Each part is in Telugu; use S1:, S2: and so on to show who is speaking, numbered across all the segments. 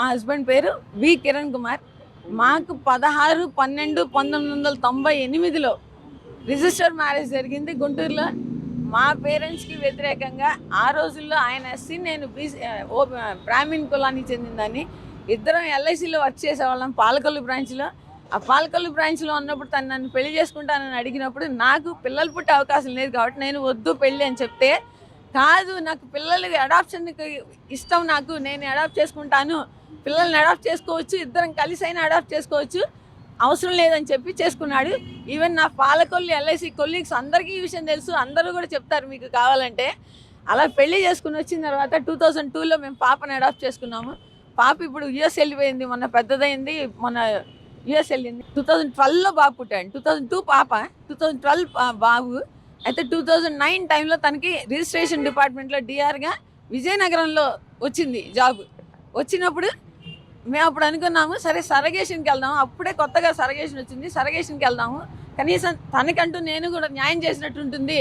S1: హస్బెండ్ పేరు వి కిరణ్ కుమార్. మాకు 16/12/1998లో రిజిస్టర్ మ్యారేజ్ జరిగింది గుంటూరులో. మా పేరెంట్స్కి వ్యతిరేకంగా ఆ రోజుల్లో ఆయన ఎస్సీ, నేను బీసీ బ్రాహ్మిన్ కులానికి చెందిందని. ఇద్దరం ఎల్ఐసిలో వర్క్ చేసేవాళ్ళం పాలకొల్లు బ్రాంచ్లో. ఆ పాలకొల్లు బ్రాంచ్లో ఉన్నప్పుడు తను నన్ను పెళ్లి చేసుకుంటానని అడిగినప్పుడు నాకు పిల్లలు పుట్టే అవకాశం లేదు కాబట్టి నేను వద్దు పెళ్ళి అని చెప్తే, కాదు నాకు పిల్లలకి అడాప్షన్కి ఇష్టం, నాకు నేను అడాప్ట్ చేసుకుంటాను, పిల్లల్ని అడాప్ట్ చేసుకోవచ్చు, ఇద్దరం కలిసి అయినా అడాప్ట్ చేసుకోవచ్చు, అవసరం లేదని చెప్పి చేసుకున్నాడు. ఈవెన్ నా పాలకొల్లు ఎల్ఐసి కొలీగ్స్ అందరికీ ఈ విషయం తెలుసు, అందరూ కూడా చెప్తారు మీకు కావాలంటే. అలా పెళ్లి చేసుకుని వచ్చిన తర్వాత 2002లో మేము పాపని అడాప్ట్ చేసుకున్నాము. పాప ఇప్పుడు యుఎస్ వెళ్ళిపోయింది, మొన్న పెద్దదైంది, మొన్న యుఎస్ వెళ్ళింది. 2012లో బాబు పుట్టాడు. 2002 పాప, 2012 బాబు. అయితే 2009 టైంలో తనకి రిజిస్ట్రేషన్ డిపార్ట్మెంట్లో డిఆర్గా విజయనగరంలో వచ్చింది జాబ్. వచ్చినప్పుడు మేము అప్పుడు అనుకున్నాము, సరే సరగేషన్కి వెళ్దాము, అప్పుడే కొత్తగా సరగేషన్ వచ్చింది, సరగేషన్కి వెళ్దాము, కనీసం తనకంటూ నేను కూడా న్యాయం చేసినట్టు ఉంటుంది,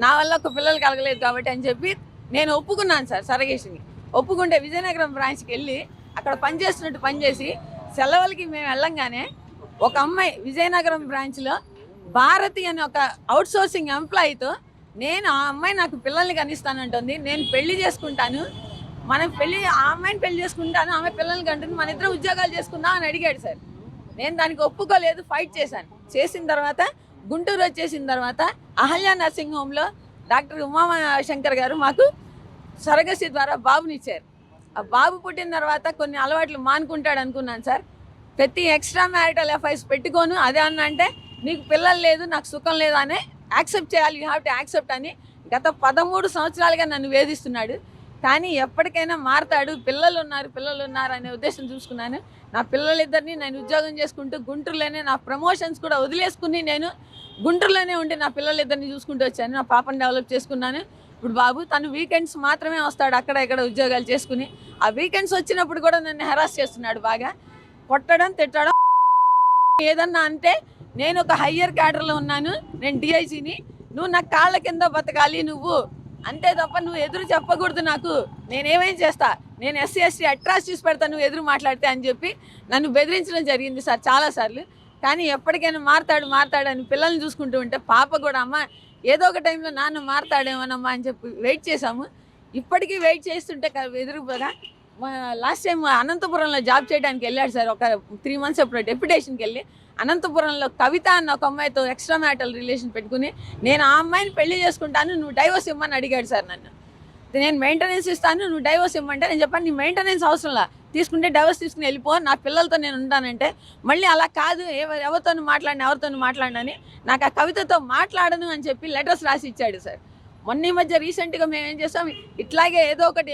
S1: నా వల్ల ఒక పిల్లలు కలగలేదు కాబట్టి అని చెప్పి నేను ఒప్పుకున్నాను సార్ సరగేషన్కి. ఒప్పుకుంటే విజయనగరం బ్రాంచ్కి వెళ్ళి అక్కడ పనిచేస్తున్నట్టు పనిచేసి సెలవులకి మేము వెళ్ళంగానే ఒక అమ్మాయి విజయనగరం బ్రాంచ్లో భారతి అనే ఒక అవుట్సోర్సింగ్ ఎంప్లాయీతో నేను ఆ అమ్మాయి నాకు పిల్లల్ని కనిస్తానంటుంది, నేను పెళ్లి చేసుకుంటాను, మనం పెళ్ళి ఆ అమ్మాయిని పెళ్లి చేసుకుంటాను, ఆమె పిల్లల్ని కంటుంది, మన ఇద్దరు ఉద్యోగాలు చేసుకుందాం అని అడిగాడు సార్. నేను దానికి ఒప్పుకోలేదు, ఫైట్ చేశాను. చేసిన తర్వాత గుంటూరు వచ్చేసిన తర్వాత అహల్య నర్సింగ్ హోమ్లో డాక్టర్ ఉమాశంకర్ గారు మాకు సరగసి ద్వారా బాబునిచ్చారు. ఆ బాబు పుట్టిన తర్వాత కొన్ని అలవాట్లు మానుకుంటాడు అనుకున్నాను సార్. ప్రతి ఎక్స్ట్రా మ్యారిటల్ అఫైర్స్ పెట్టుకోను, అదే అన్న అంటే నీకు పిల్లలు లేదు, నాకు సుఖం లేదు అని యాక్సెప్ట్ చేయాలి, యూ హ్యావ్ టు యాక్సెప్ట్ అని గత 13 సంవత్సరాలుగా నన్ను వేధిస్తున్నాడు. కానీ ఎప్పటికైనా మారతాడు, పిల్లలు ఉన్నారు అనే ఉద్దేశం చూసుకున్నాను. నా పిల్లలిద్దరిని నేను ఉద్యోగం చేసుకుంటూ గుంటూరులోనే నా ప్రమోషన్స్ కూడా వదిలేసుకుని నేను గుంటూరులోనే ఉండి నా పిల్లలిద్దరిని చూసుకుంటూ వచ్చాను. నా పాపని డెవలప్ చేసుకున్నాను. ఇప్పుడు బాబు తను వీకెండ్స్ మాత్రమే వస్తాడు అక్కడ ఇక్కడ ఉద్యోగాలు చేసుకుని. ఆ వీకెండ్స్ వచ్చినప్పుడు కూడా నన్ను హెరాస్ చేస్తున్నాడు, బాగా కొట్టడం తిట్టడం. ఏదన్నా అంటే నేను ఒక హయ్యర్ క్యాడర్లో ఉన్నాను, నేను డిఐజీని, నువ్వు నా కాళ్ళ కింద బతకాలి నువ్వు, అంతే తప్ప నువ్వు ఎదురు చెప్పకూడదు, నాకు నేనేమేం చేస్తా, నేను ఎస్సీ ఎస్టీ అట్రాసిటీస్ పెడతాను నువ్వు ఎదురు మాట్లాడితే అని చెప్పి నన్ను బెదిరించడం జరిగింది సార్ చాలాసార్లు. కానీ ఎప్పటికైనా మారతాడు అని పిల్లల్ని చూసుకుంటూ ఉంటే పాప కూడా అమ్మ ఏదో ఒక టైంలో నాన్న మారతాడేమోనమ్మా అని చెప్పి వెయిట్ చేశాము. ఇప్పటికీ వెయిట్ చేస్తుంటే ఎదురుగా లాస్ట్ టైం అనంతపురంలో జాబ్ చేయడానికి వెళ్ళాడు సార్. ఒక 3 months అప్పుడు డెప్యుటేషన్కి వెళ్ళి అనంతపురంలో కవిత అన్న ఒక అమ్మాయితో ఎక్స్ట్రా మ్యారిటల్ రిలేషన్ పెట్టుకుని నేను ఆ అమ్మాయిని పెళ్లి చేసుకుంటాను, నువ్వు డైవోర్స్ ఇవ్వమని అడిగాడు సార్ నన్ను. నేను మెయింటెనెన్స్ ఇస్తాను, నువ్వు డైవోర్స్ ఇవ్వమంటే నేను చెప్పాను నీ మెయింటెనెన్స్ అవసరంలా, తీసుకుంటే డైవోర్స్ తీసుకుని వెళ్ళిపో, నా పిల్లలతో నేను ఉంటానంటే మళ్ళీ అలా కాదు, ఎవరితో మాట్లాడినని నాకు ఆ కవితతో మాట్లాడను అని చెప్పి లెటర్స్ రాసి ఇచ్చాడు సార్. మొన్న ఈ మధ్య రీసెంట్గా మేము ఏం చేస్తాం, ఇట్లాగే ఏదో ఒకటి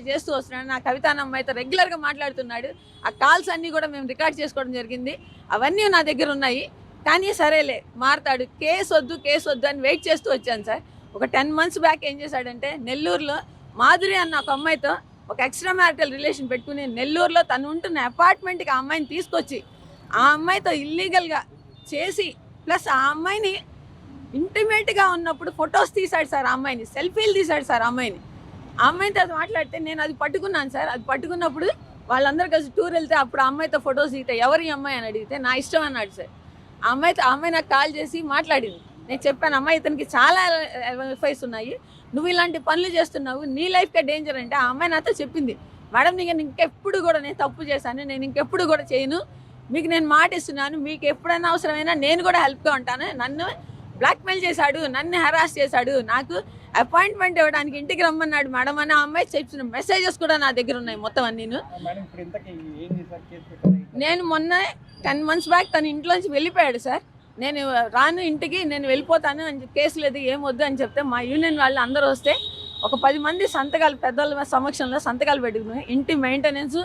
S1: చేస్తూ వస్తున్నాడు. నా కవిత అన్న అమ్మాయితో రెగ్యులర్గా మాట్లాడుతున్నాడు. ఆ కాల్స్ అన్నీ కూడా మేము రికార్డ్ చేసుకోవడం జరిగింది, అవన్నీ నా దగ్గర ఉన్నాయి. కానీ సరేలే మారతాడు, కేసు వద్దు అని వెయిట్ చేస్తూ వచ్చాను సార్. ఒక 10 months బ్యాక్ ఏం చేశాడంటే నెల్లూరులో మాధురి అన్న ఒక అమ్మాయితో ఒక ఎక్స్ట్రా మ్యారిటల్ రిలేషన్ పెట్టుకుని నెల్లూరులో తను ఉంటున్న అపార్ట్మెంట్కి ఆ అమ్మాయిని తీసుకొచ్చి ఆ అమ్మాయితో ఇల్లీగల్గా చేసి ప్లస్ ఆ అమ్మాయిని ఇంటిమేట్గా ఉన్నప్పుడు ఫొటోస్ తీశాడు సార్, ఆ అమ్మాయిని సెల్ఫీలు తీశాడు సార్. ఆ అమ్మాయితో అది మాట్లాడితే నేను అది పట్టుకున్నాను సార్. అది పట్టుకున్నప్పుడు వాళ్ళందరూ కలిసి టూర్ వెళ్తే అప్పుడు ఆ అమ్మాయితో ఫొటోస్ దిగితే ఎవరి అమ్మాయి అని అడిగితే నా ఇష్టం అన్నాడు సార్. ఆ అమ్మాయి నాకు కాల్ చేసి మాట్లాడింది. నేను చెప్పాను, అమ్మాయి ఇతనికి చాలా ఎఫ్ఐస్ ఉన్నాయి, నువ్వు ఇలాంటి పనులు చేస్తున్నావు, నీ లైఫ్కే డేంజర్ అంటే ఆ అమ్మాయి నాతో చెప్పింది, మేడం నేను ఇంకెప్పుడు కూడా నేను తప్పు చేశాను, నేను ఇంకెప్పుడు కూడా చేయను, మీకు నేను మాట ఇస్తున్నాను, మీకు ఎప్పుడైనా అవసరమైనా నేను కూడా హెల్ప్గా ఉంటాను, నన్ను బ్లాక్మెయిల్ చేశాడు, నన్ను హెరాస్ చేశాడు, నాకు అపాయింట్మెంట్ ఇవ్వడానికి ఇంటికి రమ్మన్నాడు మేడం అని ఆ అమ్మాయి చెప్పిన మెసేజెస్ కూడా నా దగ్గర ఉన్నాయి మొత్తం అన్నీ. నేను మొన్న 10 months బ్యాక్ తన ఇంట్లోంచి వెళ్ళిపోయాడు సార్. నేను రాను ఇంటికి, నేను వెళ్ళిపోతాను అని కేసు లేదు ఏమొద్దు అని చెప్తే మా యూనియన్ వాళ్ళు అందరూ వస్తే ఒక 10 మంది సంతకాలు పెద్దల సమక్షంలో సంతకాలు పెట్టుకుని ఇంటి మెయింటెనెన్స్,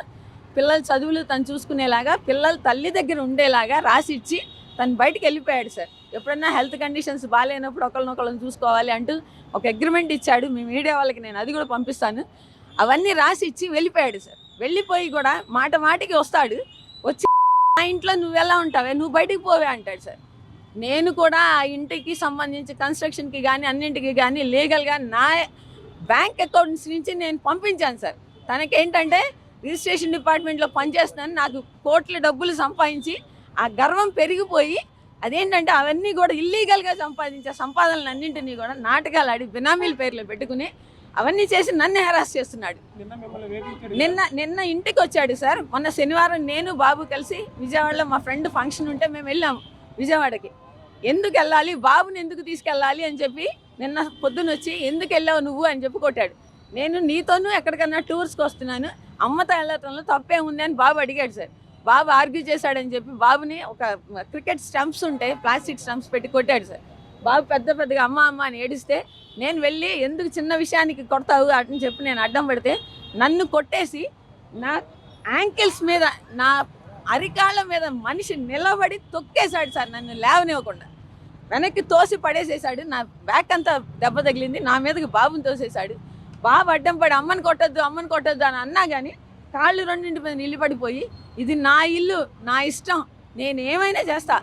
S1: పిల్లల చదువులు తను చూసుకునేలాగా, పిల్లల తల్లి దగ్గర ఉండేలాగా రాసి ఇచ్చి తను బయటికి వెళ్ళిపోయాడు సార్. ఎప్పుడన్నా హెల్త్ కండిషన్స్ బాగాలేనప్పుడు ఒకళ్ళనొకళ్ళని చూసుకోవాలి అంటూ ఒక అగ్రిమెంట్ ఇచ్చాడు. మీ మీడియా వాళ్ళకి నేను అది కూడా పంపిస్తాను. అవన్నీ రాసి ఇచ్చి వెళ్ళిపోయాడు సార్. వెళ్ళిపోయి కూడా మాటికి వస్తాడు, వచ్చి నా ఇంట్లో నువ్వు ఎలా ఉంటావే, నువ్వు బయటికి పోవే అంటాడు సార్. నేను కూడా ఆ ఇంటికి సంబంధించి కన్స్ట్రక్షన్కి కానీ అన్నింటికి కానీ లీగల్గా నా బ్యాంక్ అకౌంట్స్ నుంచి నేను పంపించాను సార్. తనకేంటంటే రిజిస్ట్రేషన్ డిపార్ట్మెంట్లో పనిచేస్తున్నాను, నాకు కోట్ల డబ్బులు సంపాదించి ఆ గర్వం పెరిగిపోయి అదేంటంటే అవన్నీ కూడా ఇల్లీగల్గా సంపాదించే సంపాదనలు అన్నింటినీ కూడా నాటకాలు ఆడి బినామీల పేర్లు పెట్టుకుని అవన్నీ చేసి నన్ను హెరాస్ చేస్తున్నాడు. నిన్న ఇంటికి వచ్చాడు సార్. మొన్న శనివారం నేను బాబు కలిసి విజయవాడలో మా ఫ్రెండ్ ఫంక్షన్ ఉంటే మేము వెళ్ళాము విజయవాడకి. ఎందుకు వెళ్ళాలి, బాబుని ఎందుకు తీసుకెళ్ళాలి అని చెప్పి నిన్న పొద్దున వచ్చి ఎందుకు వెళ్ళావు నువ్వు అని చెప్పి కొట్టాడు. నేను నీతోనూ ఎక్కడికన్నా టూర్స్కి వస్తున్నాను, అమ్మతో వెళ్ళటంలో తప్పే ఉంది అని బాబు అడిగాడు సార్. బాబు ఆర్గ్యూ చేశాడని చెప్పి బాబుని ఒక క్రికెట్ స్టంప్స్ ఉంటాయి ప్లాస్టిక్ స్టంప్స్ పెట్టి కొట్టాడు సార్. బాబు పెద్దగా అమ్మ అమ్మ అని ఏడిస్తే నేను వెళ్ళి ఎందుకు చిన్న విషయానికి కొడతావు అని చెప్పి నేను అడ్డం పెడితే నన్ను కొట్టేసి నా యాంకిల్స్ మీద నా అరికాళ్ళ మీద మనిషి నిలబడి తొక్కేశాడు సార్. నన్ను లేవనివ్వకుండా వెనక్కి తోసి పడేసేసాడు. నా బ్యాక్ అంతా దెబ్బ తగిలింది, నా మీదకి బాబుని తోసేశాడు. బాబు అడ్డం పడి అమ్మని కొట్టద్దు అని అన్నా కానీ కాళ్ళు రెండింటి మీద నిలబడిపోయి ఇది నా ఇల్లు, నా ఇష్టం, నేను ఏమైనా చేస్తా,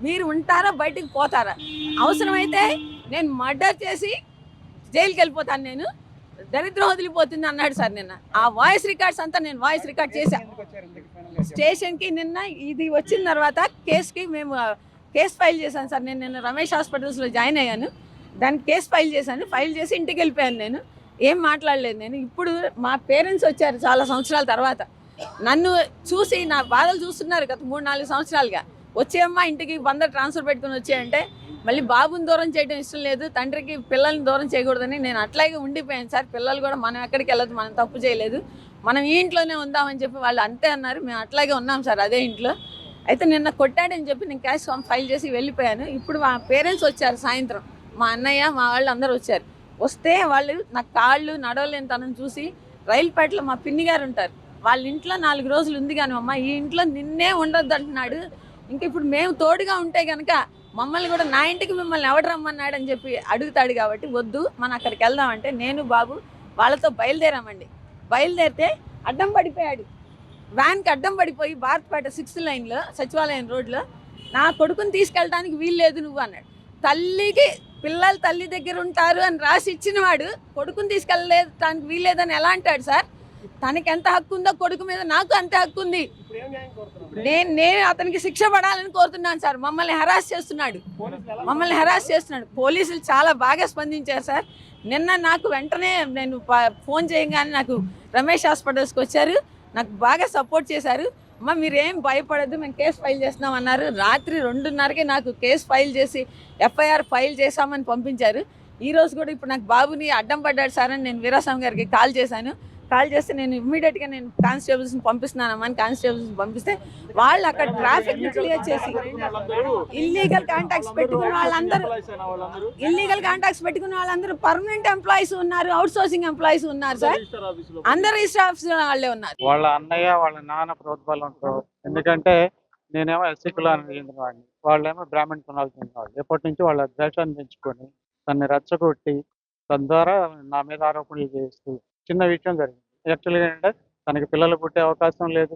S1: మీరు ఉంటారా బయటికి పోతారా, అవసరమైతే నేను మర్డర్ చేసి జైలుకి వెళ్ళిపోతాను, నేను దరిద్రం వదిలిపోతుంది అన్నాడు సార్. నిన్న ఆ వాయిస్ రికార్డ్స్ అంతా నేను వాయిస్ రికార్డ్ చేశాను స్టేషన్కి. నిన్న ఇది వచ్చిన తర్వాత కేసు ఫైల్ చేశాను సార్. నేను నిన్న రమేష్ హాస్పిటల్స్లో జాయిన్ అయ్యాను, దానికి కేసు ఫైల్ చేశాను. ఫైల్ చేసి ఇంటికి వెళ్ళిపోయాను. నేను ఏం మాట్లాడలేదు. నేను ఇప్పుడు మా పేరెంట్స్ వచ్చారు చాలా సంవత్సరాల తర్వాత, నన్ను చూసి నా బాధలు చూస్తున్నారు గత 3-4 సంవత్సరాలుగా. వచ్చేయమ్మా ఇంటికి బందరు ట్రాన్స్ఫర్ పెట్టుకుని వచ్చాయంటే మళ్ళీ బాబుని దూరం చేయడం ఇష్టం లేదు, తండ్రికి పిల్లల్ని దూరం చేయకూడదని నేను అట్లాగే ఉండిపోయాను సార్. పిల్లలు కూడా మనం ఎక్కడికి వెళ్ళదు, మనం తప్పు చేయలేదు, మనం ఈ ఇంట్లోనే ఉందామని చెప్పి వాళ్ళు అంతే అన్నారు. మేము అట్లాగే ఉన్నాం సార్ అదే ఇంట్లో. అయితే నిన్న కొట్టాడని చెప్పి నేను క్యాష్ ఫైల్ చేసి వెళ్ళిపోయాను. ఇప్పుడు మా పేరెంట్స్ వచ్చారు సాయంత్రం, మా అన్నయ్య మా వాళ్ళు అందరూ వచ్చారు. వస్తే వాళ్ళు నా కాళ్ళు నడవలేని తనని చూసి రైలుపేటలో మా పిన్ని గారు ఉంటారు, వాళ్ళ ఇంట్లో 4 రోజులు ఉంది కానీ అమ్మ ఈ ఇంట్లో నిన్నే ఉండొద్దు అంటున్నాడు. ఇంక ఇప్పుడు మేము తోడుగా ఉంటే కనుక మమ్మల్ని కూడా నా ఇంటికి మిమ్మల్ని ఎవడు రమ్మన్నాడు అని చెప్పి అడుగుతాడు. కాబట్టి వద్దు మనం అక్కడికి వెళ్దామంటే నేను బాబు వాళ్ళతో బయలుదేరామండి. బయలుదేరితే అడ్డం పడిపోయాడు, వ్యాన్కి అడ్డం పడిపోయి భారత్పేట 6th లైన్లో సచివాలయం రోడ్లో నా కొడుకుని తీసుకెళ్ళడానికి వీలు లేదు నువ్వు అన్నాడు. తల్లికి పిల్లలు తల్లి దగ్గర ఉంటారు అని రాసి ఇచ్చిన వాడు కొడుకుని తీసుకెళ్ళడానికి వీల్లేదని ఎలా అంటాడు సార్? తనకి ఎంత హక్కు ఉందో కొడుకు మీద నాకు అంతే హక్కు ఉంది. నేను అతనికి శిక్ష పడాలని కోరుతున్నాను సార్. మమ్మల్ని హెరాస్ చేస్తున్నాడు. పోలీసులు చాలా బాగా స్పందించారు సార్. నిన్న నాకు వెంటనే నేను ఫోన్ చేయగానే నాకు రమేష్ హాస్పిటల్స్కి వచ్చారు, నాకు బాగా సపోర్ట్ చేశారు. అమ్మ మీరేం భయపడద్దు, మేము కేసు ఫైల్ చేస్తున్నాం అన్నారు. రాత్రి 2:30కి నాకు కేసు ఫైల్ చేసి ఎఫ్ఐఆర్ ఫైల్ చేశామని పంపించారు. ఈరోజు కూడా ఇప్పుడు నాకు బాబుని అడ్డం పడ్డాడు సార్ అని నేను వీరాస్వామి గారికి కాల్ చేశాను. కాల్ చేస్తే నేను ఇమ్మీడియట్గా నేను కానిస్టేబుల్స్ని పంపిస్తున్నానమ్మా అని కానిస్టేబుల్స్ని పంపిస్తే వాళ్ళు అక్కడ ట్రాఫిక్ని క్లియర్ చేసి ఇల్లీగల్ కాంటాక్ట్స్ పెట్టుకున్న వాళ్ళందరూ పర్మనెంట్ ఎంప్లాయీస్ ఉన్నారు, అవుట్ సోర్సింగ్ ఎంప్లాయీస్ ఉన్నారు సార్. అందరు రిజిస్టర్ ఆఫీసులో వాళ్ళే ఉన్నారు.
S2: వాళ్ళ అన్నయ్య వాళ్ళ నాన్న ప్రోత్బలంతో, ఎందుకంటే నేనేమో ఎస్సీ కులానికి చెందిన వాడిని, వాళ్ళేమో బ్రాహ్మణ కులాలకు చెందిన వాళ్ళు. ఎప్పటి నుంచి వాళ్ళ ద్వేషాన్ని పెంచుకొని తనని రెచ్చగొట్టి తన ద్వారా నా మీద ఆరోపణలు చేస్తూ చిన్న విషయం జరిగింది. యాక్చువల్గా ఏంటంటే తనకి పిల్లలు పుట్టే అవకాశం లేదు,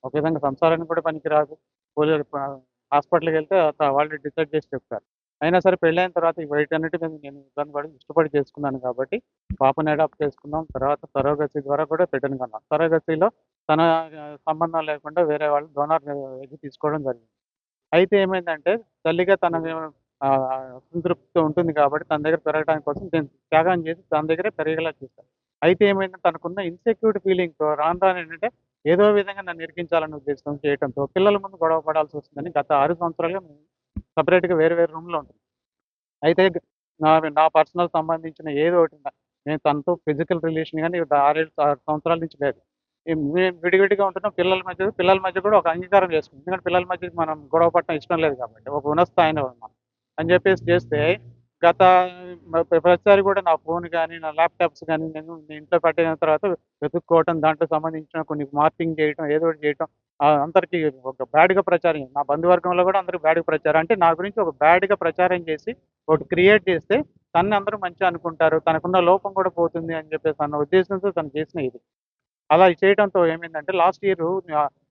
S2: ఒక విధంగా సంసారానికి కూడా పనికిరాదు. హాస్పిటల్కి వెళ్తే వాళ్ళు డిసైడ్ చేసి చెప్తారు. అయినా సరే పెళ్ళైన తర్వాత వీటన్నిటి మీద నేను ఇబ్బంది పడి ఇష్టపడి చేసుకున్నాను కాబట్టి పాపని అడాప్ట్ చేసుకున్నాం. తర్వాత సరోగసీ ద్వారా కూడా పెట్టను కన్నా సరోగసీలో తన సంబంధం లేకుండా వేరే వాళ్ళు డోనార్ ఎగ్గి తీసుకోవడం జరిగింది. అయితే ఏమైందంటే తల్లిగా తన సంతృప్తితో ఉంటుంది కాబట్టి తన దగ్గర పెరగడానికి కోసం నేను త్యాగం చేసి తన దగ్గరే పెరిగేలా చేశాను. అయితే ఏమైందంటే తనకున్న ఇన్సెక్యూరిటీ ఫీలింగ్తో రాను ఏంటంటే ఏదో విధంగా నన్ను ఇరికించాలన్న ఉద్దేశం చేయడంతో పిల్లల ముందు గొడవ పడాల్సి వస్తుందని గత 6 సంవత్సరాలుగా సపరేట్గా వేరే రూమ్లో ఉంటుంది. అయితే నా పర్సనల్ సంబంధించిన ఏదో ఒకటి నేను తనతో ఫిజికల్ రిలేషన్ కానీ 6 సంవత్సరాల నుంచి లేదు. విడివిడిగా ఉంటున్నాం. పిల్లల మధ్య కూడా ఒక అంగీకారం చేసుకుంటాం. ఎందుకంటే పిల్లల మధ్య మనం గొడవ పడటం ఇష్టం లేదు కాబట్టి ఒక ఉన్నస్థాయిలో ఉన్నాం అని చెప్పేసి చేస్తే గత ప్రతిసారి కూడా నా ఫోన్ కానీ నా ల్యాప్టాప్స్ కానీ నేను ఇంట్లో పెట్టిన తర్వాత వెతుక్కోవటం, దాంట్లో సంబంధించిన కొన్ని మార్కింగ్ చేయటం, ఏదో ఒకటి చేయటం, అందరికీ ఒక బ్యాడ్గా ప్రచారం, నా బంధువర్గంలో కూడా అందరికి బ్యాడ్గా ప్రచారం, అంటే నా గురించి ఒక బ్యాడ్గా ప్రచారం చేసి ఒకటి క్రియేట్ చేస్తే తనని అందరూ మంచిగా అనుకుంటారు, తనకున్న లోపం కూడా పోతుంది అని చెప్పేసి అన్న ఉద్దేశంతో తను చేసిన ఇది. అలా చేయడంతో ఏమైందంటే లాస్ట్ ఇయర్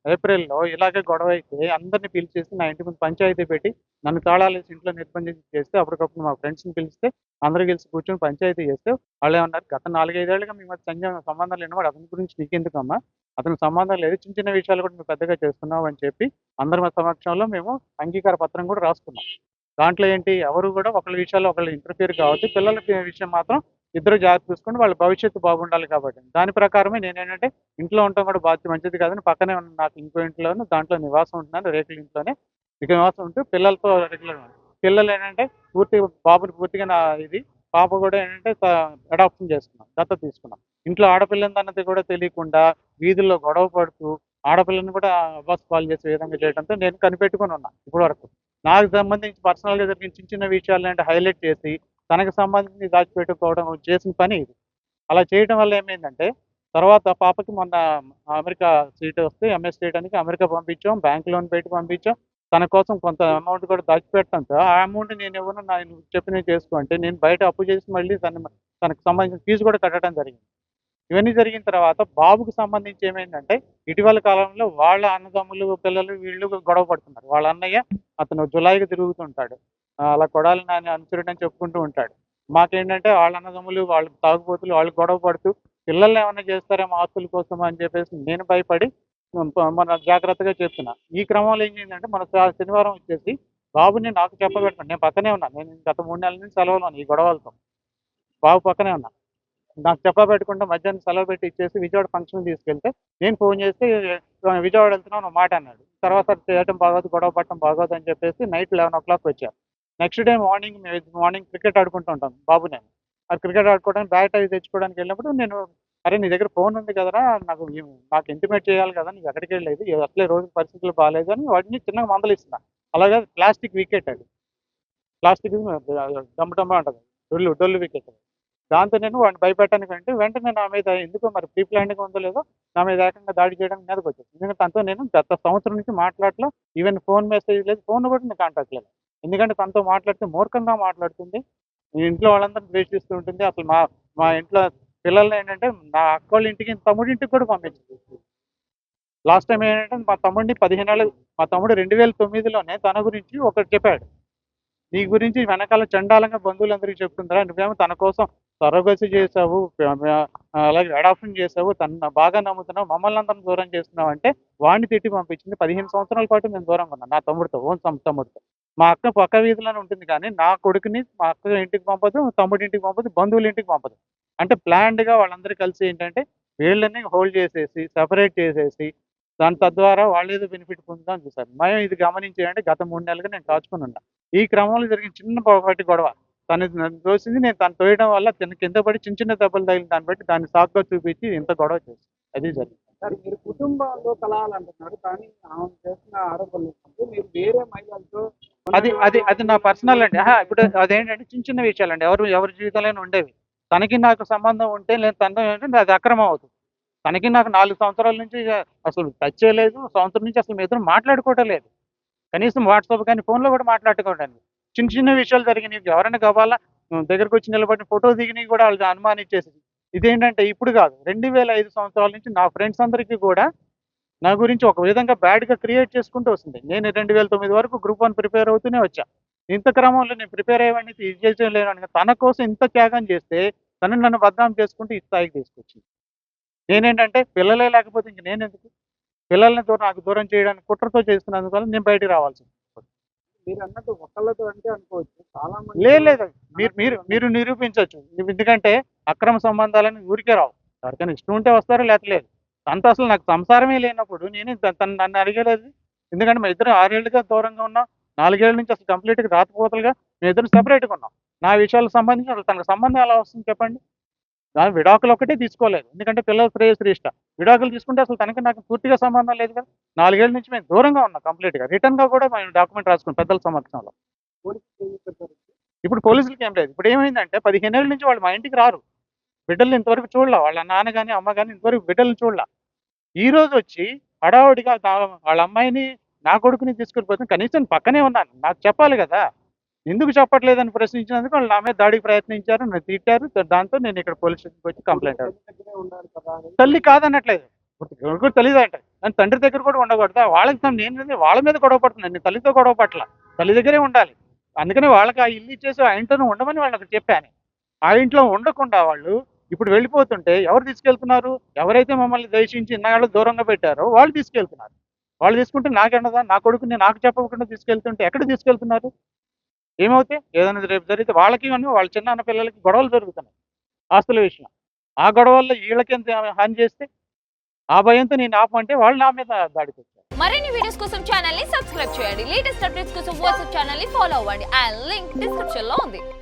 S2: ఏప్రిల్‌లో ఇలాగే గొడవ అయితే అందరిని పిలిచేసి నా ఇంటి ముందు పంచాయతీ పెట్టి నన్ను తాళాలేసి ఇంట్లో నిర్బంధించి చేస్తే అప్పటికప్పుడు మా ఫ్రెండ్స్‌ని పిలిస్తే అందరూ కలిసి కూర్చొని పంచాయతీ చేస్తే వాళ్ళేమన్నారు, "గత 4, 5 ఏళ్లుగా మీ మధ్య సంబంధాలు లేనివాడు అతని గురించి నీకెందుకమ్మా? అతనికి సంబంధం లేదు. చిన్న చిన్న విషయాలు కూడా నువ్వు పెద్దగా చేస్తున్నావు" అని చెప్పి అందరి సమక్షంలో మేము అంగీకార పత్రం కూడా రాసుకున్నాం. దాంట్లో ఏంటి ఎవరు కూడా ఒకళ్ళ విషయాల్లో ఒకళ్ళు ఇంటర్ఫియర్ కావద్దు. పిల్లల విషయం మాత్రం ఇద్దరు జాగ్రత్త చూసుకొని వాళ్ళ భవిష్యత్తు బాగుండాలి కాబట్టి. దాని ప్రకారమే నేనేంటంటే ఇంట్లో ఉండటం కూడా మంచిది కాదని పక్కనే ఉన్న నాకు ఇంకో ఇంట్లోను దాంట్లో నివాసం ఉంటున్నాను. రేకుల ఇంట్లోనే నివాసం ఉంటూ పిల్లలతో రెగ్యులర్ పిల్లలు ఏంటంటే బాబుని పూర్తిగా ఇది. పాప కూడా ఏంటంటే అడాప్షన్ చేసుకున్నాం. దత్తత తీసుకున్నాం. ఇంట్లో ఆడపిల్లందన్నది కూడా తెలియకుండా వీధుల్లో గొడవ పడుతూ ఆడపిల్లని కూడా అబాస్ చేసే విధంగా చేయడంతో నేను కనిపెట్టుకొని ఉన్నా ఇప్పటివరకు. నాకు సంబంధించి పర్సనల్‌గా జరిగిన చిన్న చిన్న విషయాలనేంటి హైలైట్ చేసి తనకు సంబంధించి దాచిపెట్టుకోవడం చేసిన పని ఇది. అలా చేయడం వల్ల ఏమైందంటే, తర్వాత పాపకి మొన్న అమెరికా సీట్ వస్తే ఎంఎస్ చేయడానికి అమెరికా పంపించాం. బ్యాంక్ లోన్ పెట్టి పంపించాం. తన కోసం కొంత అమౌంట్ కూడా దాచిపెట్టడంతో, ఆ అమౌంట్ నేనివ్వను నువ్వు చెప్పినవి చేసుకో అంటే, నేను బయట అప్పు చేసి మళ్ళీ తనకు సంబంధించిన ఫీజు కూడా కట్టడం జరిగింది. ఇవన్నీ జరిగిన తర్వాత బాబుకి సంబంధించి ఏమైందంటే, ఇటీవల కాలంలో వాళ్ళ అన్నదమ్ములు, పిల్లలు వీళ్ళు గొడవ పడుతున్నారు. వాళ్ళ అన్నయ్య అతను జులాయిగా తిరుగుతుంటాడు. అలా కొడాలి నాని అనుచరుడని చెప్పుకుంటూ ఉంటాడు. మాకేంటంటే వాళ్ళ అన్నదమ్ములు, వాళ్ళు తాగుబోతులు, వాళ్ళు గొడవ పడుతూ పిల్లల్ని ఏమన్నా చేస్తారేమో ఆస్తుల కోసం అని చెప్పేసి నేను భయపడి మన జాగ్రత్తగా చెప్తున్నా. ఈ క్రమంలో ఏం చేసిందంటే మన శనివారం వచ్చేసి బాబుని నాకు చెప్పబెట్టండి. నేను పక్కనే ఉన్నా. నేను గత 3 నెలల నుంచి సెలవులో ఉన్నా ఈ గొడవలతో. బాబు పక్కనే ఉన్నా. నాకు చెప్పబెట్టకుండా మధ్యాహ్నం సెలవు పెట్టి ఇచ్చేసి విజయవాడ ఫంక్షన్‌కి తీసుకెళ్తే, నేను ఫోన్ చేస్తే విజయవాడ వెళ్తున్నాను ఒక మాట అన్నాడు. తర్వాత చేయటం బాగోదు, గొడవ పడటం బాగోదు అని చెప్పేసి నైట్ 11:00 వచ్చారు. నెక్స్ట్ డే మార్నింగ్ క్రికెట్ ఆడుకుంటూ ఉంటాం బాబు నేను. ఆ క్రికెట్ ఆడుకోవడానికి బ్యాట్ అవి తెచ్చుకోవడానికి వెళ్ళినప్పుడు నేను, "అరే! నీ దగ్గర ఫోన్ ఉంది కదరా! నాకు ఇంటిమేట్ చేయాలి కదా! నువ్వు ఎక్కడికెళ్ళలేదు. అసలే రోజు పరిస్థితులు బాలేదు" అని వాడిని చిన్నగా మందలిస్తున్నా. అలాగే ప్లాస్టిక్ వికెట్ అది. ప్లాస్టిక్ డమ్ము డమ్ము అంటది. డొల్లు వికెట్. దాంతో నేను వాడిని భయపెట్టడానికంటే వెంటనే నా మీద ఎందుకో మరి ప్రీ ప్లాన్డ్‌గా ఉందో లేదో నా మీద ఏకంగా దాడి చేయడానికి మీదకొచ్చాడు. ఎందుకంటే తనతో నేను గత సంవత్సరం నుంచి మాట్లాడట్లా. ఈవెన్ ఫోన్ మెసేజ్ లేదు. ఫోన్ కూడా నేను కాంటాక్ట్ లేదు. ఎందుకంటే తనతో మాట్లాడితే మూర్ఖంగా మాట్లాడుతుంది. ఈ ఇంట్లో వాళ్ళందరిని ద్వేషిస్తూ ఉంటుంది. అసలు మా మా ఇంట్లో పిల్లల్ని ఏంటంటే నా అక్కోళ్ళ ఇంటికి, తమ్ముడింటికి కూడా పంపించింది. లాస్ట్ టైమ్ ఏంటంటే మా తమ్ముడిని 15 ఏళ్ళు మా తమ్ముడు 2009లోనే తన గురించి ఒకటి చెప్పాడు. నీ గురించి వెనకాల చండాలంగా బంధువులందరికీ చెప్పుకుంటారా? నువ్వేమో తన కోసం సరోగసీ చేసావు. అలాగే అడాప్షన్ చేసావు. తనని బాగా నమ్ముతున్నావు. మమ్మల్ని అందరిని దూరం చేస్తున్నావు అంటే వాడిని తిట్టి పంపించింది. 15 సంవత్సరాల పాటు నేను దూరంగా ఉన్నాను. నా తమ్ముడితో, తమ్ముడితో. మా అక్క పక్క వీధిలోనే ఉంటుంది కానీ, నా కొడుకుని మా అక్క ఇంటికి పంపదు, తమ్ముడి ఇంటికి పంపదు, బంధువుల ఇంటికి పంపదు. అంటే ప్లాన్డ్‌గా వాళ్ళందరూ కలిసి ఏంటంటే, వీళ్ళని హోల్డ్ చేసేసి, సెపరేట్ చేసేసి, తద్వారా వాళ్ళేదో బెనిఫిట్ పొందుదామని చూసారు. మేము ఇది గమనించి అంటే గత 3 నెలలుగా నేను కాచుకొని ఉన్నా. ఈ క్రమంలో జరిగిన చిన్న పొరపాటి గొడవ. తను నన్ను తోసింది. నేను తను తోయడం వల్ల తను కింద పడి చిన్న చిన్న దెబ్బలు తగిలిన దాన్ని బట్టి దాన్ని సాకుగా చూపించి ఇంత గొడవ చేశాను. అది జరిగింది.
S3: సార్ మీరు కుటుంబంలో కలహాలంటున్నారు. కానీ ఆమె చేసిన ఆరోపణలు ఏంటంటే మీరు వేరే మహిళలతో
S2: అది నా పర్సనల్ అండి. ఇప్పుడు అదేంటంటే చిన్న చిన్న విషయాలండి. ఎవరి జీవితంలోనే ఉండేవి. తనకి నాకు సంబంధం ఉంటే లేదు తనతో ఏంటంటే అది అక్రమం అవుతుంది. తనకి నాకు 4 సంవత్సరాల నుంచి అసలు టచ్చే లేదు. సంవత్సరం నుంచి అసలు మేమిద్దరం మాట్లాడుకోవటం లేదు. కనీసం వాట్సాప్ కానీ ఫోన్‌లో కూడా మాట్లాడుకోవడానికి. చిన్న చిన్న విషయాలు జరిగినయి. ఎవరైనా గబాల్న దగ్గరకొచ్చి నిలబడి ఫోటో దిగినయి కూడా ఆళ్ళకి అనుమానిచ్చేసి. ఇదేంటంటే ఇప్పుడు కాదు. 2005 సంవత్సరాల నుంచి నా ఫ్రెండ్స్ అందరికీ కూడా నా గురించి ఒక విధంగా బ్యాడ్‌గా క్రియేట్ చేసుకుంటూ వస్తుంది. నేను 2009 వరకు గ్రూప్ 1 ప్రిపేర్ అవుతూనే వచ్చా. ఇంత క్రమంలో నేను ప్రిపేర్ అయ్యేవాడిని, ఇది చేసేలేనని తన కోసం ఇంత త్యాగం చేస్తే, తను నన్ను బదనాం చేసుకుంటూ ఈ స్థాయికి తీసుకొచ్చింది. నేనేంటంటే పిల్లలే లేకపోతే ఇంక నేనెందుకు? పిల్లల్ని నాకు దూరం చేయడానికి కుట్రతో చేస్తున్నందువల్ల నేను బయటికి రావాల్సింది.
S3: మీరన్నట్టు ఒకళ్ళతో అంటే అనుకోవచ్చు. చాలా మంది
S2: లేదు. మీరు మీరు మీరు నిరూపించొచ్చు. ఎందుకంటే అక్రమ సంబంధాలని ఊరికే రావు. ఎవరికైనా ఇష్టం ఉంటే వస్తారు లేకపోతే లేదు. తనతో అసలు నాకు సంసారమే లేనప్పుడు తను నన్ను అడిగేలేదు. ఎందుకంటే మా ఇద్దరం 6 ఏళ్లుగా దూరంగా ఉన్నాం. 4 ఏళ్ల నుంచి అసలు కంప్లీట్‌గా రాతపోతలుగా మేమిద్దరం సెపరేట్‌గా ఉన్నాం. నా విషయాలకు సంబంధించి అసలు తనకు సంబంధం ఎలా వస్తుంది చెప్పండి? విడాకులు ఒక్కటే తీసుకోలేదు. ఎందుకంటే పిల్లల శ్రేయశ్రేష్ట. విడాకులు తీసుకుంటే అసలు తనకి నాకు పూర్తిగా సంబంధం లేదు కదా! 4 ఏళ్ల నుంచి మేము దూరంగా ఉన్నాం కంప్లీట్‌గా. రిటర్న్‌గా కూడా మేము డాక్యుమెంట్ రాసుకున్నాం పెద్దల సమక్షంలో.
S3: పోలీసులు ఏం చెప్పారు?
S2: ఇప్పుడు పోలీసులకేం లేదు. ఇప్పుడేమైందంటే 15 ఏళ్ల నుంచి వాళ్ళు మా ఇంటికి రారు. బిడ్డల్ని ఇంతవరకు చూడలా. వాళ్ళ నాన్న గాని, అమ్మ గాని ఇంతవరకు బిడ్డల్ని చూడలా. ఈరోజొచ్చి హడావుడిగా వాళ్ళ అమ్మాయిని, నా కొడుకుని తీసుకొని పోతే కనీసం పక్కనే ఉన్నాను. నాకు చెప్పాలి గదా! ఎందుకు చెప్పట్లేదని ప్రశ్నించినందుకు వాళ్ళు నా మీద దాడికి ప్రయత్నించారు, నన్ను తిట్టారు. దాంతో నేను ఇక్కడ పోలీస్ స్టేషన్కి వచ్చి కంప్లైంట్ అవ్వాలి.
S3: దగ్గరే ఉండాలి కదా అని.
S2: తల్లి కాదనట్లేదు, కూడా తెలియదు అంటే నేను తండ్రి దగ్గర కూడా ఉండకూడదా? వాళ్ళకి నేను వాళ్ళ మీద గొడవ పడుతున్నాను, నేను తల్లితో గొడవ పట్ల. తల్లి దగ్గరే ఉండాలి. అందుకనే వాళ్ళకి ఆ ఇల్లు ఇచ్చేసి ఆ ఇంట్లోనే ఉండమని వాళ్ళకి చెప్పాను. ఆ ఇంట్లో ఉండకుండా వాళ్ళు ఇప్పుడు వెళ్ళిపోతుంటే ఎవరు తీసుకెళ్తున్నారు? ఎవరైతే మమ్మల్ని ద్వేషించి ఇన్నాళ్ళు దూరంగా పెట్టారో వాళ్ళు తీసుకెళ్తున్నారు. వాళ్ళు తీసుకుంటే నాకెన్నదా? నా కొడుకుని నాకు చెప్పకుండా తీసుకెళ్తుంటే ఎక్కడ తీసుకెళ్తున్నారు? ఏమవుతాయి? ఏదైనా రేపు జరిగితే వాళ్ళకి వాళ్ళ చిన్న పిల్లలకి గొడవలు జరుగుతున్నాయి ఆస్తుల విషయం. ఆ గొడవల్లో వీళ్ళకి ఎంత హాని చేస్తే ఆ భయంతో నేను ఆపమంటే వాళ్ళు నా మీద దాడికి వచ్చారు.
S4: మరిన్ని వీడియోస్ కోసం ఛానల్ ని సబ్స్క్రైబ్ చేయండి. లేటెస్ట్ అప్డేట్స్ కోసం వాట్సాప్ ఛానల్ ని ఫాలో అవ్వండి. ఆ లింక్ డిస్క్రిప్షన్ లో ఉంది.